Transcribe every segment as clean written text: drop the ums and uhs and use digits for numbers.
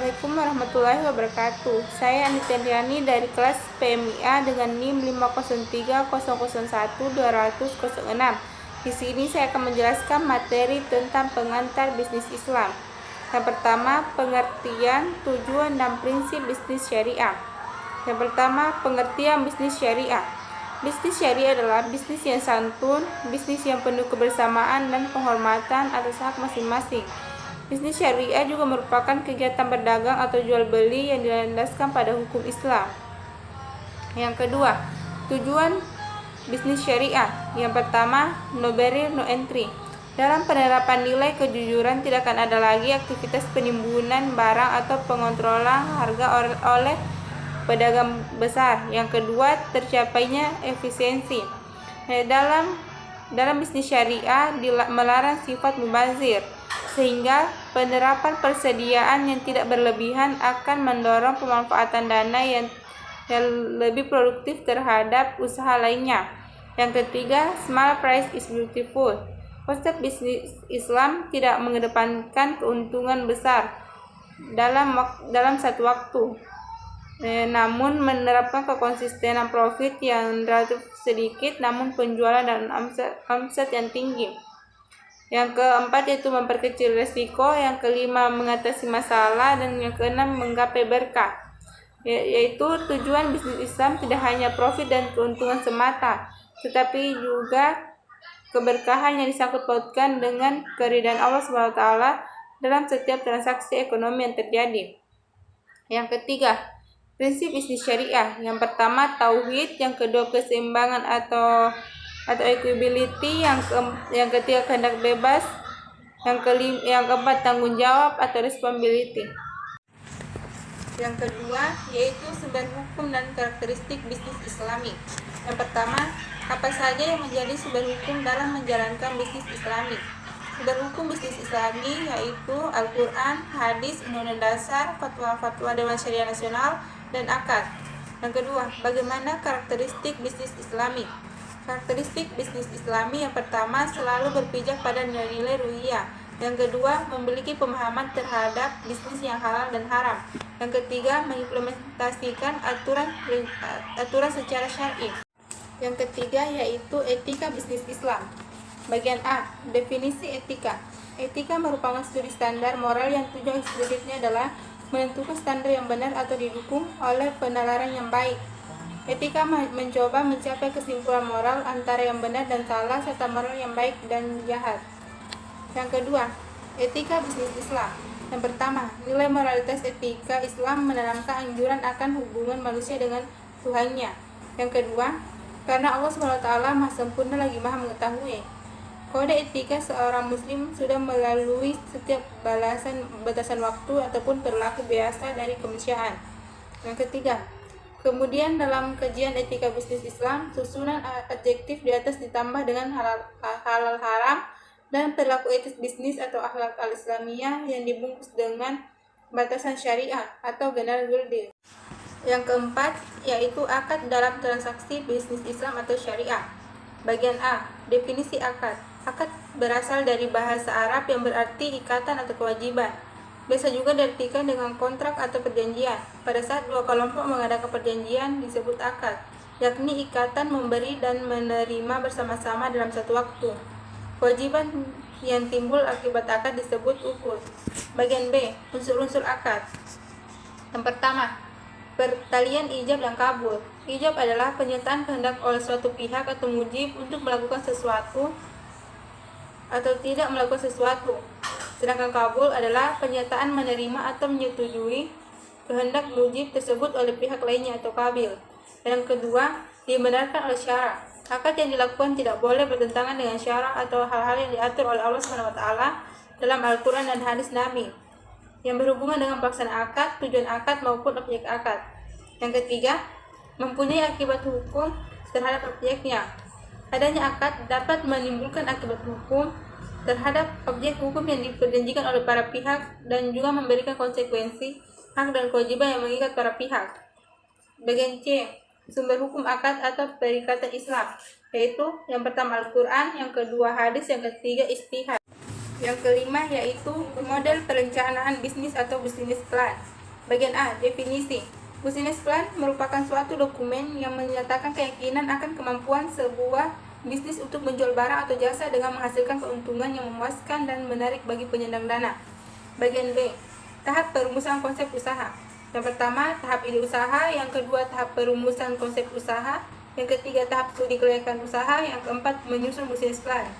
Assalamualaikum warahmatullahi wabarakatuh. Saya Anita Riani dari kelas PMIA dengan NIM 50300120006. Di sini saya akan menjelaskan materi tentang pengantar bisnis Islam. Yang pertama, pengertian, tujuan, dan prinsip bisnis syariah. Yang pertama, pengertian bisnis syariah. Bisnis syariah adalah bisnis yang santun, bisnis yang penuh kebersamaan dan penghormatan atas hak masing-masing. Bisnis syariah juga merupakan kegiatan berdagang atau jual beli yang dilandaskan pada hukum Islam. Yang kedua, tujuan bisnis syariah. Yang pertama, no barrier, no entry. Dalam penerapan nilai kejujuran tidak akan ada lagi aktivitas penimbunan barang atau pengontrolan harga oleh pedagang besar. Yang kedua, tercapainya efisiensi. Dalam bisnis syariah melarang sifat mubazir, sehingga penerapan persediaan yang tidak berlebihan akan mendorong pemanfaatan dana yang lebih produktif terhadap usaha lainnya. Yang ketiga, small price is beautiful. Konsep bisnis Islam tidak mengedepankan keuntungan besar dalam satu waktu, namun menerapkan kekonsistenan profit yang relatif sedikit namun penjualan dan omset yang tinggi. Yang keempat yaitu memperkecil risiko. Yang kelima, mengatasi masalah. Dan yang keenam, menggapai berkah. Yaitu tujuan bisnis Islam tidak hanya profit dan keuntungan semata, tetapi juga keberkahan yang disangkut pautkan dengan keridhaan Allah SWT dalam setiap transaksi ekonomi yang terjadi. Yang ketiga, prinsip bisnis syariah. Yang pertama, tauhid. Yang kedua, keseimbangan atau equability. Yang ketiga, kehendak bebas. Yang keempat, tanggung jawab atau responsibility. Yang kedua yaitu sumber hukum dan karakteristik bisnis Islami. Yang pertama, apa saja yang menjadi sumber hukum dalam menjalankan bisnis Islami? Sumber hukum bisnis Islami yaitu Al-Quran, hadis, Undang-Undang Dasar, fatwa-fatwa Dewan Syariah Nasional, dan akad. Yang kedua, bagaimana karakteristik bisnis Islami? Karakteristik bisnis Islami yang pertama, selalu berpijak pada nilai-nilai ruhiyah. Yang kedua, memiliki pemahaman terhadap bisnis yang halal dan haram. Yang ketiga, mengimplementasikan aturan secara syar'i. Yang ketiga yaitu etika bisnis Islam. Bagian A, definisi etika. Etika merupakan studi standar moral yang tujuan eksplisit-nya adalah menentukan standar yang benar atau didukung oleh penalaran yang baik. Etika mencoba mencapai kesimpulan moral antara yang benar dan salah serta moral yang baik dan jahat. Yang kedua, etika bisnis Islam. Yang pertama, nilai moralitas etika Islam menanamkan anjuran akan hubungan manusia dengan Tuhannya. Yang kedua, karena Allah SWT Maha Sempurna lagi Maha Mengetahui. Kode etika seorang muslim sudah melalui setiap batasan waktu ataupun perilaku biasa dari kemanusiaan. Yang ketiga, kemudian dalam kajian etika bisnis Islam, susunan adjektif di atas ditambah dengan halal haram dan perilaku etis bisnis atau akhlak al-islamiyah yang dibungkus dengan batasan syariah atau general guidelines. Yang keempat yaitu akad dalam transaksi bisnis Islam atau syariah. Bagian A, definisi akad. Akad berasal dari bahasa Arab yang berarti ikatan atau kewajiban. Biasa juga diartikan dengan kontrak atau perjanjian. Pada saat dua kelompok mengadakan perjanjian disebut akad, yakni ikatan memberi dan menerima bersama-sama dalam satu waktu. Kewajiban yang timbul akibat akad disebut uqud. Bagian B, unsur-unsur akad. Yang pertama, pertalian ijab dan kabul. Ijab adalah pernyataan kehendak oleh suatu pihak atau mujib untuk melakukan sesuatu atau tidak melakukan sesuatu. Sedangkan kabul adalah pernyataan menerima atau menyetujui kehendak mujib tersebut oleh pihak lainnya atau kabil. Yang kedua, dibenarkan oleh syara. Akad yang dilakukan tidak boleh bertentangan dengan syara atau hal-hal yang diatur oleh Allah SWT dalam Al-Quran dan hadis Nabi yang berhubungan dengan pelaksanaan akad, tujuan akad maupun objek akad. Yang ketiga, mempunyai akibat hukum terhadap objeknya. Adanya akad dapat menimbulkan akibat hukum terhadap objek hukum yang diperjanjikan oleh para pihak dan juga memberikan konsekuensi hak dan kewajiban yang mengikat para pihak. Bagian C, sumber hukum akad atau perikatan Islam, yaitu yang pertama Al-Quran, yang kedua hadis, yang ketiga ijtihad. Yang kelima yaitu model perencanaan bisnis atau bisnis plan. Bagian A. Definisi. Business plan merupakan suatu dokumen yang menyatakan keyakinan akan kemampuan sebuah bisnis untuk menjual barang atau jasa dengan menghasilkan keuntungan yang memuaskan dan menarik bagi penyandang dana. Bagian B. Tahap perumusan konsep usaha. Yang pertama, tahap ide usaha. Yang kedua, tahap perumusan konsep usaha. Yang ketiga, tahap studi kelayakan usaha. Yang keempat, menyusun business plan.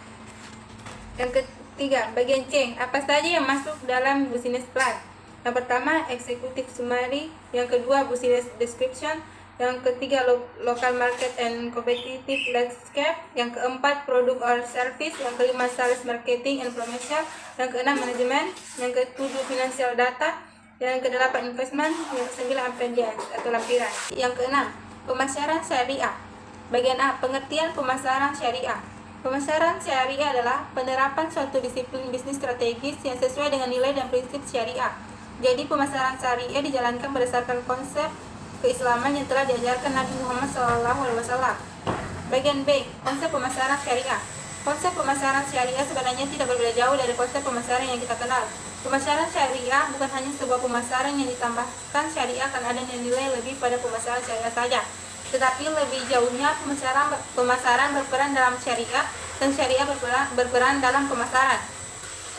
Yang ketiga, bagian C. Apa saja yang masuk dalam business plan? Yang pertama, executive summary. Yang kedua, business description. Yang ketiga, local market and competitive landscape. Yang keempat, product or service. Yang kelima, sales, marketing and promotion. Yang keenam, manajemen. Yang ketujuh, financial data. Yang kedelapan, investment. Yang kesembilan, appendices atau lampiran. Yang keenam, pemasaran syariah. Bagian A. Pengertian pemasaran syariah. Pemasaran syariah adalah penerapan suatu disiplin bisnis strategis yang sesuai dengan nilai dan prinsip syariah. Jadi pemasaran syariah dijalankan berdasarkan konsep keislaman yang telah diajarkan Nabi Muhammad SAW. Bagian B. Konsep pemasaran syariah. Konsep pemasaran syariah sebenarnya tidak berbeda jauh dari konsep pemasaran yang kita kenal. Pemasaran syariah bukan hanya sebuah pemasaran yang ditambahkan syariah karena adanya nilai lebih pada pemasaran syariah saja, tetapi lebih jauhnya pemasaran berperan dalam syariah dan syariah berperan dalam pemasaran.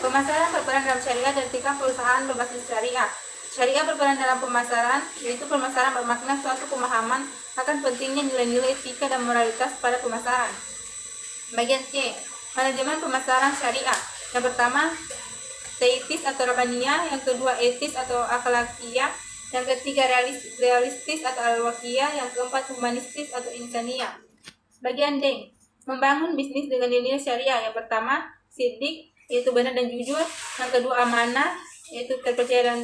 Pemasaran berperan dalam syariah diartikan perusahaan berbasis syariah. Syariah berperan dalam pemasaran, yaitu pemasaran bermakna suatu pemahaman akan pentingnya nilai-nilai etika dan moralitas pada pemasaran. Bagian C. Manajemen pemasaran syariah. Yang pertama, teetis atau rabaniyah. Yang kedua, etis atau akhlakiyah. Yang ketiga, realistis atau alwakiyah. Yang keempat, humanistis atau insaniyah. Bagian D. Membangun bisnis dengan nilai syariah. Yang pertama, sidik, yaitu benar dan jujur. Yang kedua, amanah, yaitu terpercaya dan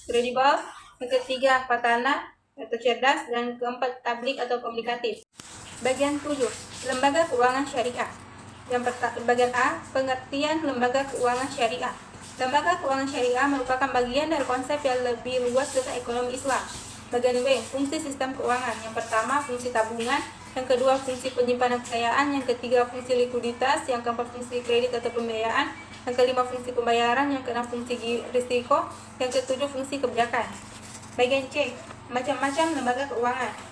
kredibel. Yang ketiga, fatana atau cerdas. Dan keempat, tablik atau komunikatif. Bagian 7. Lembaga keuangan syariah. Bagian A. Pengertian lembaga keuangan syariah. Lembaga keuangan syariah merupakan bagian dari konsep yang lebih luas tentang ekonomi Islam. Bagian B. Fungsi sistem keuangan. Yang pertama, fungsi tabungan. Yang kedua, fungsi penyimpanan kekayaan. Yang ketiga, fungsi likuiditas. Yang keempat, fungsi kredit atau pembiayaan. Yang kelima, fungsi pembayaran. Yang keenam, fungsi risiko. Yang ketujuh, fungsi kebijakan. Bagian C. Macam-macam lembaga keuangan.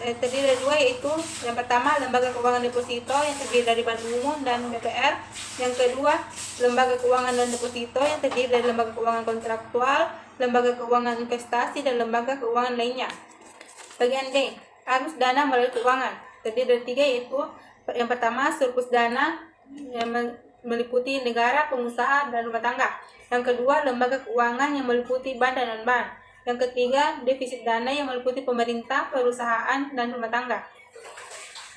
Terdiri dari dua, yaitu yang pertama, lembaga keuangan deposito yang terdiri dari Bank Umum dan BPR. Yang kedua, lembaga keuangan dan deposito yang terdiri dari lembaga keuangan kontraktual, lembaga keuangan investasi, dan lembaga keuangan lainnya. Bagian D. Arus dana melalui keuangan. Terdiri dari tiga, yaitu yang pertama, surplus dana yang meliputi negara, pengusaha, dan rumah tangga. Yang kedua, lembaga keuangan yang meliputi bank dan non-bank. Yang ketiga, defisit dana yang meliputi pemerintah, perusahaan, dan rumah tangga.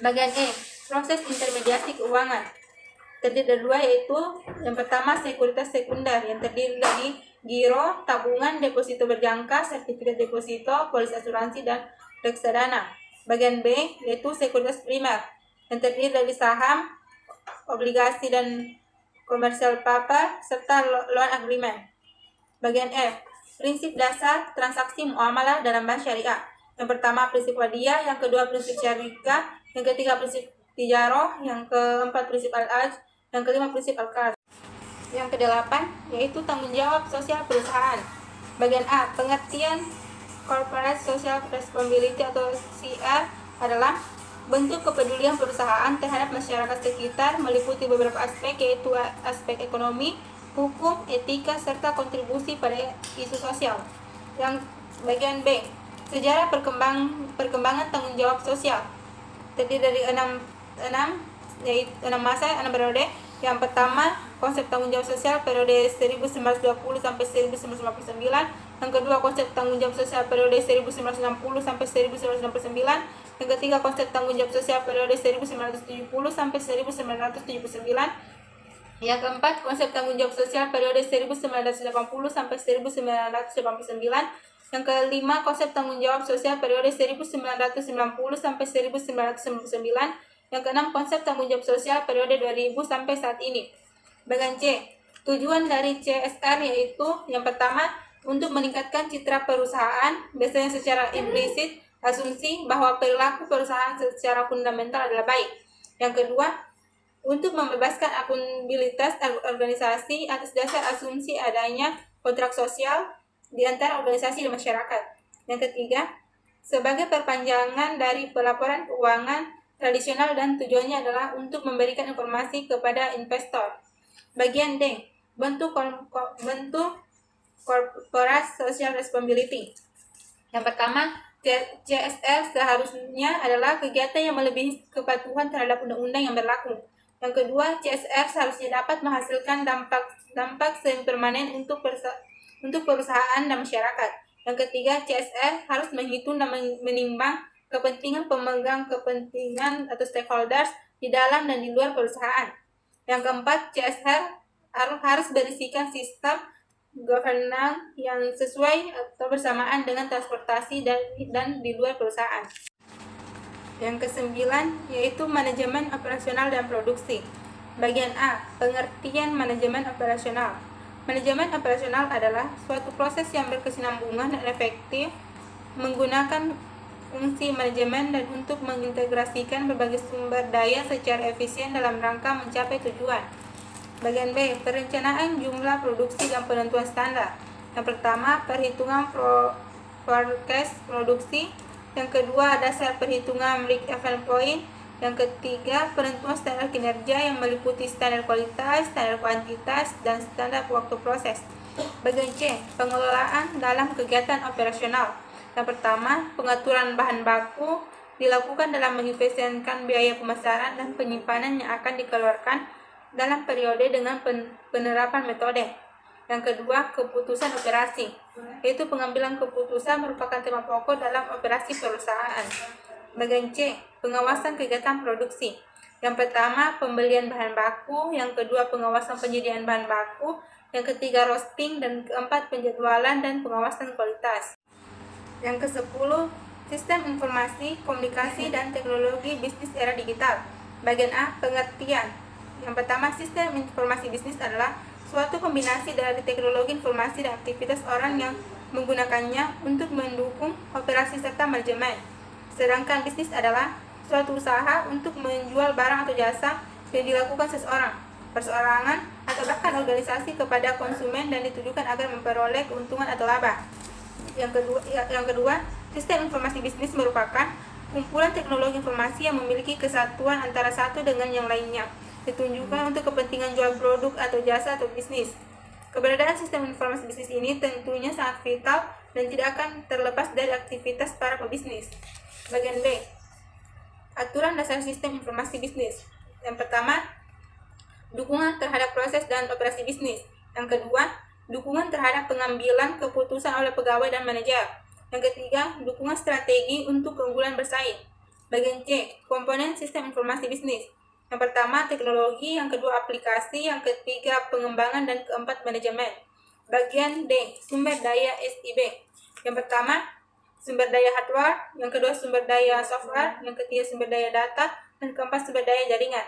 Bagian E. Proses intermediasi keuangan. Terdiri dari dua, yaitu yang pertama, sekuritas sekunder yang terdiri dari giro, tabungan, deposito berjangka, sertifikat deposito, polis asuransi, dan reksadana. Bagian B, yaitu sekuritas primer yang terdiri dari saham, obligasi, dan commercial paper, serta loan agreement. Bagian F. Prinsip dasar transaksi muamalah dalam bank syariah. Yang pertama, prinsip wadiyah. Yang kedua, prinsip syarikah. Yang ketiga, prinsip tijaroh. Yang keempat, prinsip al-aj. Yang kelima, prinsip al-qard. Yang kedelapan, yaitu tanggung jawab sosial perusahaan. Bagian A. Pengertian Corporate Social Responsibility atau CR adalah bentuk kepedulian perusahaan terhadap masyarakat sekitar, meliputi beberapa aspek, yaitu aspek ekonomi, hukum, etika, serta kontribusi pada isu sosial. Yang bagian B. Sejarah perkembangan tanggung jawab sosial. Terdiri dari 6 masa, 6 periode. Yang pertama, konsep tanggung jawab sosial periode 1920 sampai 1959. Yang kedua, konsep tanggung jawab sosial periode 1960 sampai 1969. Yang ketiga, konsep tanggung jawab sosial periode 1970 sampai 1979. Yang keempat, konsep tanggung jawab sosial periode 1980 sampai 1989. Yang kelima, konsep tanggung jawab sosial periode 1990 sampai 1999. Yang keenam, konsep tanggung jawab sosial periode 2000 sampai saat ini. Bagian C. Tujuan dari CSR yaitu yang pertama, untuk meningkatkan citra perusahaan, biasanya secara implisit, asumsi bahwa perilaku perusahaan secara fundamental adalah baik. Yang kedua, untuk membebaskan akuntabilitas organisasi atas dasar asumsi adanya kontrak sosial, di antara organisasi dan masyarakat. Yang ketiga, sebagai perpanjangan dari pelaporan keuangan tradisional dan tujuannya adalah untuk memberikan informasi kepada investor. Bagian D, bentuk corporate social responsibility. Yang pertama, CSR seharusnya adalah kegiatan yang melebihi kepatuhan terhadap undang-undang yang berlaku. Yang kedua, CSR seharusnya dapat menghasilkan dampak semi-permanen untuk perusahaan dan masyarakat. Yang ketiga, CSR harus menghitung dan menimbang kepentingan pemegang kepentingan atau stakeholders di dalam dan di luar perusahaan. Yang keempat, CSR harus berisikan sistem governance yang sesuai atau bersamaan dengan transportasi dan di luar perusahaan. Yang kesembilan yaitu manajemen operasional dan produksi. Bagian A, pengertian manajemen operasional. Manajemen operasional adalah suatu proses yang berkesinambungan dan efektif menggunakan fungsi manajemen dan untuk mengintegrasikan berbagai sumber daya secara efisien dalam rangka mencapai tujuan. Bagian B, perencanaan jumlah produksi dan penentuan standar. Yang pertama, perhitungan forecast produksi. Yang kedua, dasar perhitungan break-even point. Yang ketiga, penentuan standar kinerja yang meliputi standar kualitas, standar kuantitas, dan standar waktu proses. Bagian C, pengelolaan dalam kegiatan operasional. Yang pertama, pengaturan bahan baku dilakukan dalam mengefisienkan biaya pemasaran dan penyimpanan yang akan dikeluarkan dalam periode dengan penerapan metode. Yang kedua, keputusan operasi, yaitu pengambilan keputusan merupakan tema pokok dalam operasi perusahaan. Bagian C, pengawasan kegiatan produksi. Yang pertama, pembelian bahan baku. Yang kedua, pengawasan penyediaan bahan baku. Yang ketiga, roasting. Dan keempat, penjadwalan dan pengawasan kualitas. Yang ke-10, sistem informasi, komunikasi, dan teknologi bisnis era digital. Bagian A, pengertian. Yang pertama, sistem informasi bisnis adalah suatu kombinasi dari teknologi informasi dan aktivitas orang yang menggunakannya untuk mendukung operasi serta manajemen. Sedangkan bisnis adalah suatu usaha untuk menjual barang atau jasa yang dilakukan seseorang, perseorangan, atau bahkan organisasi kepada konsumen dan ditujukan agar memperoleh keuntungan atau laba. Yang kedua, sistem informasi bisnis merupakan kumpulan teknologi informasi yang memiliki kesatuan antara satu dengan yang lainnya, ditunjukkan untuk kepentingan jual produk atau jasa atau bisnis. Keberadaan sistem informasi bisnis ini tentunya sangat vital dan tidak akan terlepas dari aktivitas para pebisnis. Bagian B, aturan dasar sistem informasi bisnis. Yang pertama, dukungan terhadap proses dan operasi bisnis. Yang kedua, dukungan terhadap pengambilan keputusan oleh pegawai dan manajer. Yang ketiga, dukungan strategi untuk keunggulan bersaing. Bagian C, komponen sistem informasi bisnis. Yang pertama, teknologi. Yang kedua, aplikasi. Yang ketiga, pengembangan. Dan keempat, manajemen. Bagian D, sumber daya SIB. Yang pertama, sumber daya hardware. Yang kedua, sumber daya software. Yang ketiga, sumber daya data. Dan keempat, sumber daya jaringan.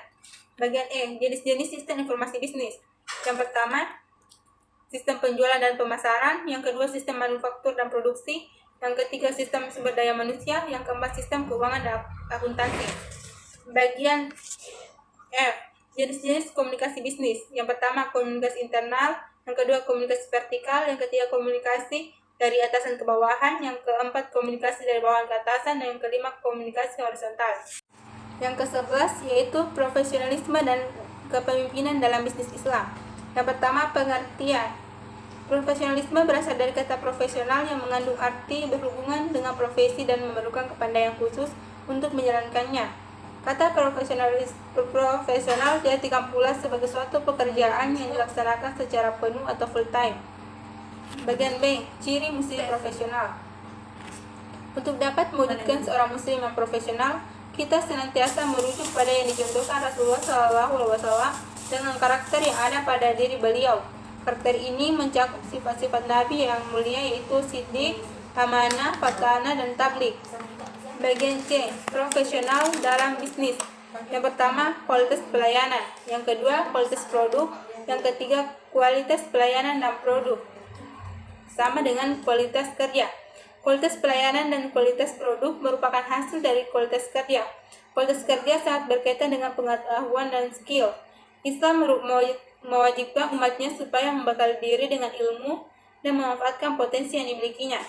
Bagian E, jenis-jenis sistem informasi bisnis. Yang pertama, sistem penjualan dan pemasaran. Yang kedua, sistem manufaktur dan produksi. Yang ketiga, sistem sumber daya manusia. Yang keempat, sistem keuangan dan akuntansi. Bagian F, jenis-jenis komunikasi bisnis. Yang pertama, komunikasi internal. Yang kedua, komunikasi vertikal. Yang ketiga, komunikasi dari atasan ke bawahan. Yang keempat, komunikasi dari bawahan ke atasan. Dan yang kelima, komunikasi horizontal. Yang ke-11 yaitu profesionalisme dan kepemimpinan dalam bisnis Islam. Yang pertama, pengertian. Profesionalisme berasal dari kata profesional yang mengandung arti berhubungan dengan profesi dan memerlukan kepandaian khusus untuk menjalankannya. Kata profesional diartikan pula sebagai suatu pekerjaan yang dilaksanakan secara penuh atau full time. Bagian B, ciri muslim profesional. Untuk dapat mewujudkan seorang muslim yang profesional, kita senantiasa merujuk pada yang dicontohkan Rasulullah SAW dengan karakter yang ada pada diri beliau. Karakter ini mencakup sifat-sifat Nabi yang mulia yaitu siddiq, amanah, fatanah, dan tabligh. Bagian C, profesional dalam bisnis. Yang pertama, kualitas pelayanan. Yang kedua, kualitas produk. Yang ketiga, kualitas pelayanan dan produk. Sama dengan kualitas kerja. Kualitas pelayanan dan kualitas produk merupakan hasil dari kualitas kerja. Kualitas kerja sangat berkaitan dengan pengetahuan dan skill. Islam mewajibkan umatnya supaya membekali diri dengan ilmu dan memanfaatkan potensi yang dimilikinya.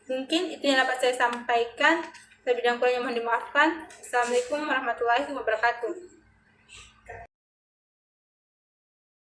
Mungkin itu yang dapat saya sampaikan. Lebih dan kurangnya mohon dimaafkan. Assalamualaikum warahmatullahi wabarakatuh.